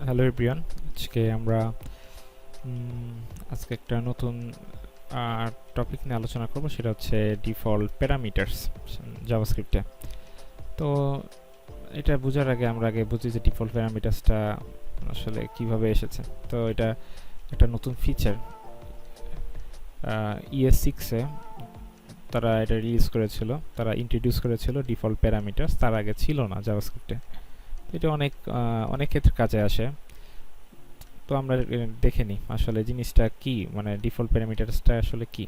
Hello everyone, আজকে আমরা আজকে একটা নতুন টপিক নিয়ে আলোচনা করব, সেটা হচ্ছে ডিফল্ট প্যারামিটারস জাভাস্ক্রিপ্টে। তো এটা বোঝার আগে আমরা বুঝি যে ডিফল্ট প্যারামিটারসটা আসলে কিভাবে এসেছে। তো এটা একটা নতুন ফিচার ES6-এ তারা এটা রিলিজ করেছিল, তারা ইন্ট্রোডিউস করেছিল ডিফল্ট প্যারামিটারস, তার আগে ছিল না জাভাস্ক্রিপ্টে। এটা অনেক ক্ষেত্রে কাজে আসে। তো আমরা দেখে নিই আসলে জিনিসটা কি, মানে ডিফল্ট প্যারামিটারসটা আসলে কি।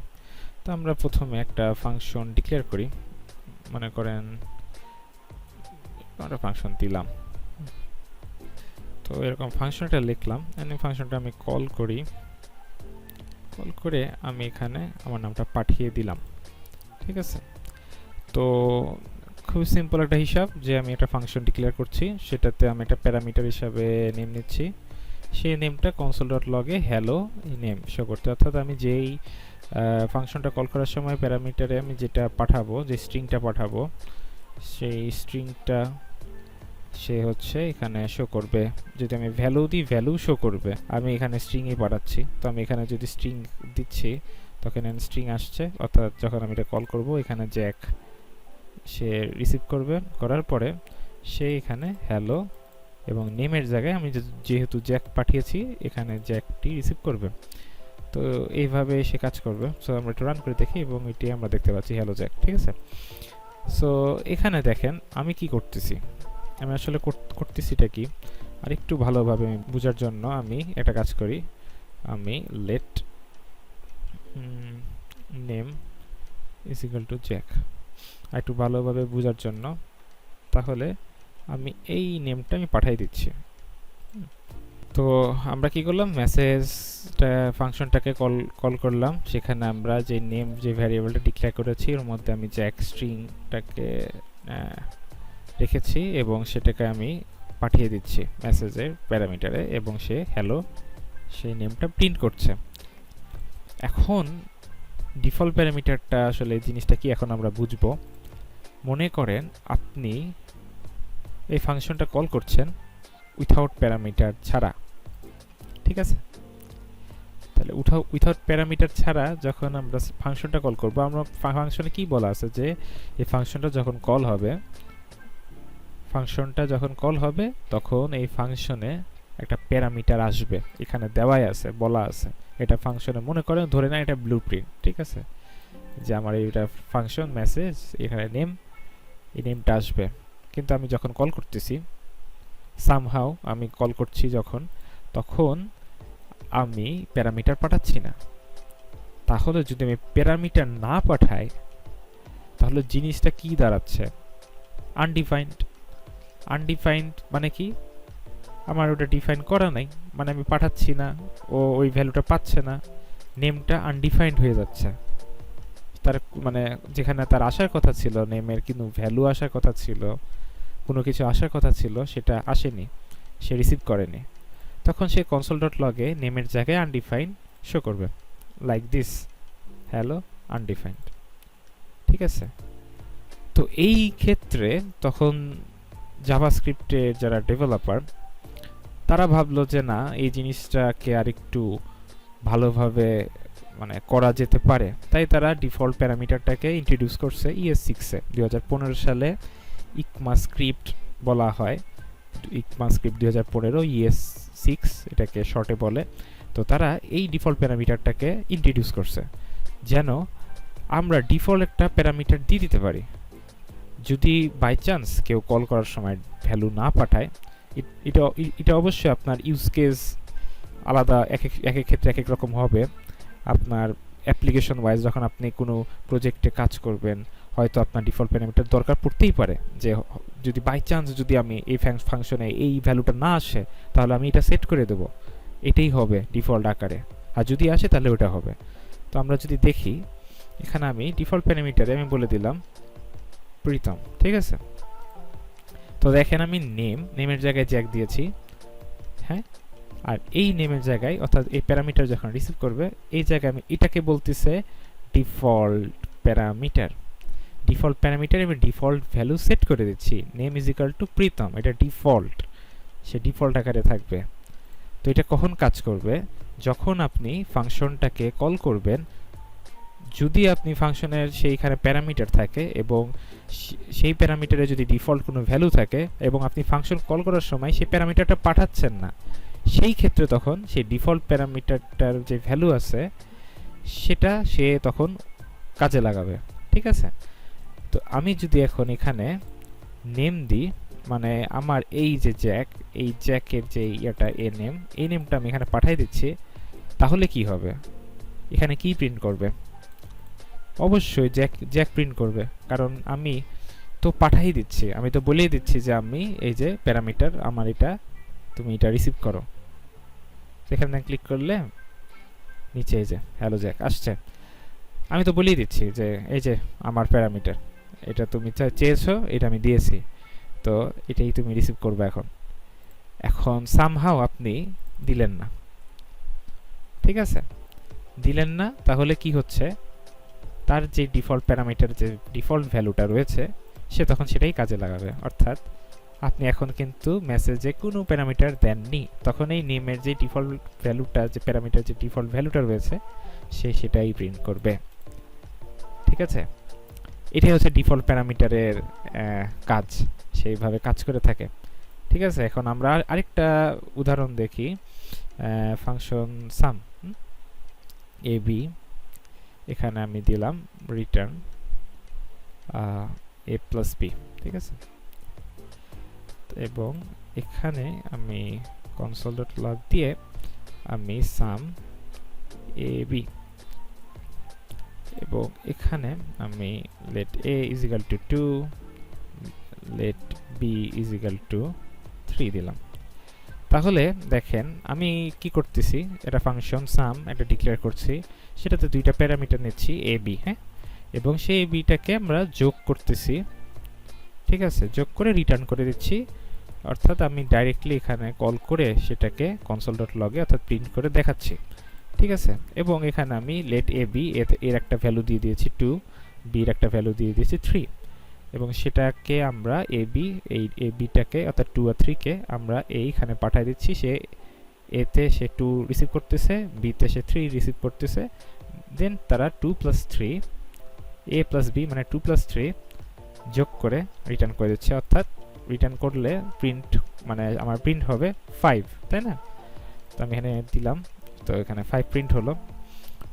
তো আমরা প্রথমে একটা ফাংশন ডিক্লেয়ার করি, মনে করেন আমরা ফাংশন দিলাম। তো এরকম ফাংশনটা লিখলাম, এই ফাংশনটা আমি কল করে আমি এখানে আমার নামটা পাঠিয়ে দিলাম। ঠিক আছে, তো খুব সিম্পল একটা হিসাব যে আমি একটা ফাংশন ডিক্লেয়ার করছি, সেটাতে আমি একটা প্যারামিটার হিসাবে নেম নিচ্ছি। সেই নেমটা console.log-এ হ্যালো নেম শো করতে, অর্থাৎ আমি যেই ফাংশনটা কল করার সময় প্যারামিটারে আমি যেটা পাঠাবো, যে স্ট্রিংটা পাঠাবো, সেই স্ট্রিংটা সে হচ্ছে এখানে শো করবে। যদি আমি ভ্যালু দিই, ভ্যালু শো করবে। আমি এখানে স্ট্রিংই পাঠাচ্ছি, তো আমি এখানে যদি স্ট্রিং দিচ্ছি তখন স্ট্রিং আসছে, অর্থাৎ যখন আমি এটা কল করব এখানে জ্যাক সে রিসিভ করবে। করার পরে সে এখানে হ্যালো এবং নেমের জায়গায় আমি যেহেতু জ্যাক পাঠিয়েছি এখানে জ্যাকটি রিসিভ করবে। তো এইভাবে সে কাজ করবে। সো আমরা একটু রান করে দেখি এবং এটি আমরা দেখতে পাচ্ছি হ্যালো জ্যাক। ঠিক আছে, সো এখানে দেখেন আমি কি করতেছি, আমি আসলে করতেছিটা কি আর একটু ভালোভাবে আমি বোঝার জন্য আমি একটা কাজ করি। আমি let name is equal to Jack, একটু ভালোভাবে বোঝার জন্য তাহলে আমি এই নেমটা আমি পাঠিয়ে দিচ্ছি। তো আমরা কি করলাম, মেসেজটা ফাংশনটাকে কল করলাম, সেখানে আমরা যে নেম যে ভ্যারিয়েবলটা ডিক্লেয়ার করেছি ওর মধ্যে আমি জ্যাক স্ট্রিংটাকে রেখেছি এবং সেটাকে আমি পাঠিয়ে দিচ্ছি মেসেজের প্যারামিটারে, এবং সে হ্যালো সেই নেমটা প্রিন্ট করছে। এখন ডিফল্ট প্যারামিটারটা আসলে জিনিসটা কি এখন আমরা বুঝবো। মনে করেন আপনি এই ফাংশনটা কল করছেন উইথাউট প্যারামিটার ছাড়া। ঠিক আছে, তাহলে উইথাউট প্যারামিটার ছাড়া যখন আমরা ফাংশনটা কল করব, আমরা ফাংশনে কি বলা আছে যে এই ফাংশনটা যখন কল হবে তখন এই ফাংশনে একটা প্যারামিটার আসবে, এখানে দেওয়াই আছে, বলা আছে এটা ফাংশনে। মনে করেন ধরে না এটা ব্লুপ্রিন্ট। ঠিক আছে, যে আমার এইটা ফাংশন মেসেজ, এখানে নেম, এই নেমটা আসবে। কিন্তু আমি যখন কল করতেছি, সামহাউ আমি কল করছি যখন, তখন আমি প্যারামিটার পাঠাচ্ছি না। তাহলে যদি আমি প্যারামিটার না পাঠাই তাহলে জিনিসটা কি দাঁড়াচ্ছে, আনডিফাইন্ড মানে কি, আমার ওটা ডিফাইন করা নাই, মানে আমি পাঠাচ্ছি না, ও ওই ভ্যালুটা পাচ্ছে না, নেমটা আনডিফাইন্ড হয়ে যাচ্ছে। তার মানে যেখানে তার আসার কথা ছিল নেমের, কিন্তু ভ্যালু আসার কথা ছিল, কোনো কিছু আসার কথা ছিল, সেটা আসেনি, সে রিসিভ করেনি। তখন সে console.log-এ নেমের জায়গায় আনডিফাইন্ড শো করবে, লাইক দিস, হ্যালো আনডিফাইন্ড। ঠিক আছে, তো এই ক্ষেত্রে তখন জাভাস্ক্রিপ্টের যারা ডেভেলপার তারা ভাবলো যে না, এই জিনিসটাকে আরেকটু ভালোভাবে মানে করা যেতে পারে, তাই তারা ডিফল্ট প্যারামিটারটাকে ইন্ট্রোডিউস করছে ES6-এ 2015 সালে। ইকমাস্ক্রিপ্ট বলা হয়, ইকমাস্ক্রিপ্ট 2015 ES6 এটাকে শর্টে বলে। তো তারা এই ডিফল্ট প্যারামিটারটাকে ইন্ট্রোডিউস করছে যেন আমরা ডিফল্ট একটা প্যারামিটার দিয়ে দিতে পারি। যদি বাই চান্স কেউ কল করার সময় ভ্যালু না পাঠায়, এটা অবশ্যই আপনার ইউজ কেস আলাদা, এক এক ক্ষেত্রে এক এক রকম হবে। আপনার অ্যাপ্লিকেশন ওয়াইজ যখন আপনি কোনো প্রজেক্টে কাজ করবেন, হয়তো আপনার ডিফল্ট প্যারামিটার দরকার পড়তেই পারে, যে যদি বাই চান্স যদি আমি এই ফাংশনে এই ভ্যালুটা না আসে তাহলে আমি এটা সেট করে দেব, এটাই হবে ডিফল্ট আকারে, আর যদি আসে তাহলে ওটা হবে। তো আমরা যদি দেখি এখানে আমি ডিফল্ট প্যারামিটারে আমি বলে দিলাম প্রীতম। ঠিক আছে, তো দেখেন আমি নেমের জায়গায় জ্যাক দিয়েছি, হ্যাঁ, আর এই নেমের জায়গায় অর্থাৎ এই প্যারামিটার যখন রিসিভ করবে এই জায়গায় আমি এটাকে বলতেছে ডিফল্ট প্যারামিটার। আমি ডিফল্ট ভ্যালু সেট করে দিচ্ছি, name is equal to Pritam, এটা ডিফল্ট, সে ডিফল্ট আকারে থাকবে। তো এটা কখন কাজ করবে? যখন আপনি ফাংশনটাকে কল করবেন, যদি আপনি ফাংশনের সেইখানে প্যারামিটার থাকে এবং সেই প্যারামিটারে যদি ডিফল্ট কোনো ভ্যালু থাকে এবং আপনি ফাংশন কল করার সময় সেই প্যারামিটারটা পাঠাচ্ছেন না, সেই ক্ষেত্রে তখন সেই ডিফল্ট প্যারামিটারটার যে ভ্যালু আছে সেটা সে তখন কাজে লাগাবে। ঠিক আছে? তো আমি যদি এখন এখানে নেম দিই, মানে আমার এই যে জ্যাক, এই জ্যাকের যে এটা এই নেমটা আমি এখানে পাঠিয়ে দিচ্ছি, তাহলে কি হবে? এখানে কি প্রিন্ট করবে? অবশ্যই জ্যাক প্রিন্ট করবে, কারণ আমি তো পাঠাই দিচ্ছি, আমি তো বলেই দিচ্ছি যে আমি এই যে প্যারামিটার আমার এটা, তুমি এটা রিসিভ করো। সেখানে ক্লিক করলে নিচে এই যে হ্যালো জ্যাক আসছে। আমি তো বলেই দিচ্ছি যে এই যে আমার প্যারামিটার, এটা তুমি চেয়েছো, এটা আমি দিয়েছি, তো এটাই তুমি রিসিভ করবে। এখন সামহাও আপনি দিলেন না, ঠিক আছে, দিলেন না, তাহলে কি হচ্ছে? তার যে ডিফল্ট প্যারামিটার, যে ডিফল্ট ভ্যালুটা রয়েছে, সে তখন সেটাই কাজে লাগাবে। অর্থাৎ আপনি এখন কিন্তু মেসেজে কোনো প্যারামিটার দেননি, তখন এই নেমের যে ডিফল্ট ভ্যালুটা, যে প্যারামিটার যে ডিফল্ট ভ্যালুটা রয়েছে, সে সেটাই প্রিন্ট করবে। ঠিক আছে? এটাই হচ্ছে ডিফল্ট প্যারামিটারের কাজ, সেইভাবে কাজ করে থাকে। ঠিক আছে? এখন আমরা আরেকটা উদাহরণ দেখি। ফাংশন সাম এ বি, এখানে আমি দিলাম রিটার্ন a প্লাস বি। ঠিক আছে? এবং এখানে আমি console.log দিয়ে আমি সাম এ বি, এবং এখানে আমি let a is equal to 2, let b is equal to 3 দিলাম। তাহলে দেখেন আমি কি করতেছি, এটা ফাংশন সাম একটা ডিক্লেয়ার করছি, সেটাতে দুইটা প্যারামিটার নিচ্ছি a b, হ্যাঁ, এবং সেই a bটাকে আমরা যোগ করতেছি। ঠিক আছে? যোগ করে রিটার্ন করে দিচ্ছি, অর্থাৎ আমি ডাইরেক্টলি এখানে কল করে সেটাকে console.log এ অর্থাৎ প্রিন্ট করে দেখাচ্ছি। ঠিক আছে? এবং এখানে আমি let a b এর একটা ভ্যালু দিয়ে দিয়েছি 2, b এর একটা ভ্যালু দিয়ে দিয়েছি 3, এবং সেটাকে আমরা a b, এই a bটাকে অর্থাৎ 2 আর 3 কে আমরা এইখানে পাঠিয়ে দিচ্ছি। সে a তে সে 2 রিসিভ করতেছে, b তে সে 3 রিসিভ করতেছে, দেন তারা 2 প্লাস 3, a প্লাস b মানে 2 প্লাস 3 যোগ করে রিটার্ন করে দিচ্ছে। অর্থাৎ রিটার্ন করলে প্রিন্ট মানে আমার প্রিন্ট হবে 5, তাই না? তো আমি এখানে দিলাম, তো এখানে 5 প্রিন্ট হলো।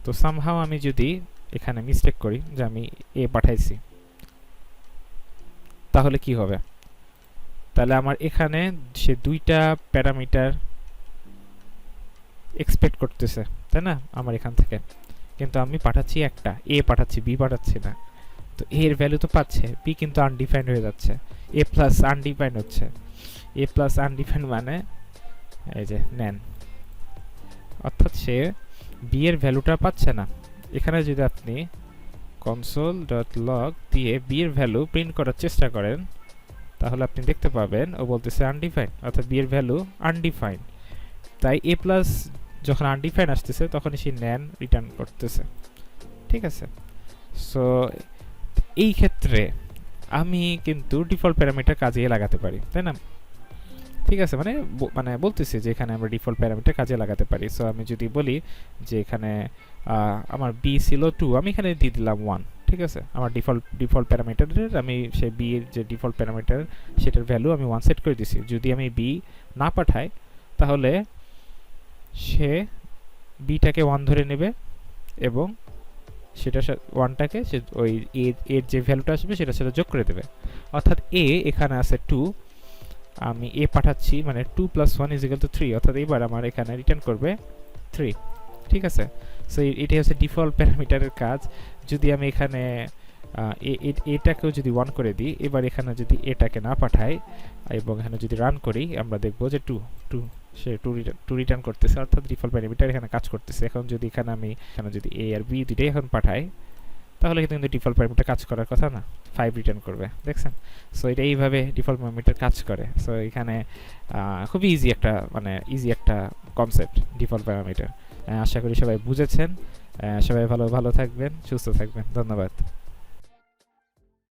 তো সামহাও আমি যদি এখানে মিস্টেক করি যে আমি a পাঠাইছি, তাহলে কি হবে? তাহলে আমার এখানে সে দুইটা প্যারামিটার এক্সপেক্ট করতেছে, তাই না, আমার এখান থেকে, কিন্তু আমি পাঠাচ্ছি একটা, a পাঠাচ্ছি, b পাঠাচ্ছি না। তো a এর ভ্যালু তো পাচ্ছে, b কিন্তু আনডিফাইন্ড হয়ে যাচ্ছে, a প্লাস আনডিফাইন্ড হচ্ছে। a প্লাস আনডিফাইন্ড মানে এই যে নেন, অর্থাৎ সে b এর ভ্যালুটা পাচ্ছে না। এখানে যদি আপনি console.log দিয়ে b এর ভ্যালু প্রিন্ট করার চেষ্টা করেন, তাহলে আপনি দেখতে পাবেন ও বলতেছে আনডিফাইন্ড, অর্থাৎ b এর ভ্যালু আনডিফাইন্ড। তাই a প্লাস যখন আনডিফাইন্ড আসতেছে তখন সে নেন রিটার্ন করতেছে। ঠিক আছে? সো এই ক্ষেত্রে আমি কিন্তু ডিফল্ট প্যারামিটার কাজে লাগাতে পারি, তাই না? ঠিক আছে, মানে বলতেছি যে এখানে আমরা ডিফল্ট প্যারামিটার কাজে লাগাতে পারি। সো আমি যদি বলি যে এখানে আমার b ছিল 2, আমি এখানে দিয়ে দিলাম 1। ঠিক আছে? আমার ডিফল্ট প্যারামিটারের আমি সেই b এর যে ডিফল্ট প্যারামিটার সেটার ভ্যালু আমি 1 সেট করে দিছি। যদি আমি b না পাঠাই, তাহলে সে bটাকে 1 ধরে নেবে এবং সেটা 1টাকে সে ওই এর যে ভ্যালুটা আসবে সেটার সাথে যোগ করে দেবে। অর্থাৎ a এখানে আছে 2, আমি a পাঠাচ্ছি, মানে 2 প্লাস 1 ইজ ইকুয়াল টু 3, অর্থাৎ এবার আমার এখানে রিটার্ন করবে 3। ঠিক আছে? সো এটাই হচ্ছে ডিফল্ট প্যারামিটারের কাজ। যদি আমি এখানে এটাকেও যদি 1 করে দিই, এবার এখানে যদি এটাকে না পাঠাই এবং এখানে যদি রান করি, আমরা দেখব যে 2 সে 2 রিটার্ন করতেছে, অর্থাৎ ডিফল্ট প্যারামিটার এখানে কাজ করতেছে। এখন যদি এখানে যদি a আর b দুইটাই এখন পাঠাই, তাহলে কিন্তু ডিফল্ট প্যারামিটার কাজ করার কথা না, 5 রিটার্ন করবে। দেখছেন? সো এটা এইভাবে ডিফল্ট প্যারামিটার কাজ করে। সো এখানে খুবই ইজি একটা কনসেপ্ট ডিফল্ট প্যারামিটার। আশা করি সবাই বুঝেছেন। সবাই ভালো থাকবেন, সুস্থ থাকবেন। ধন্যবাদ।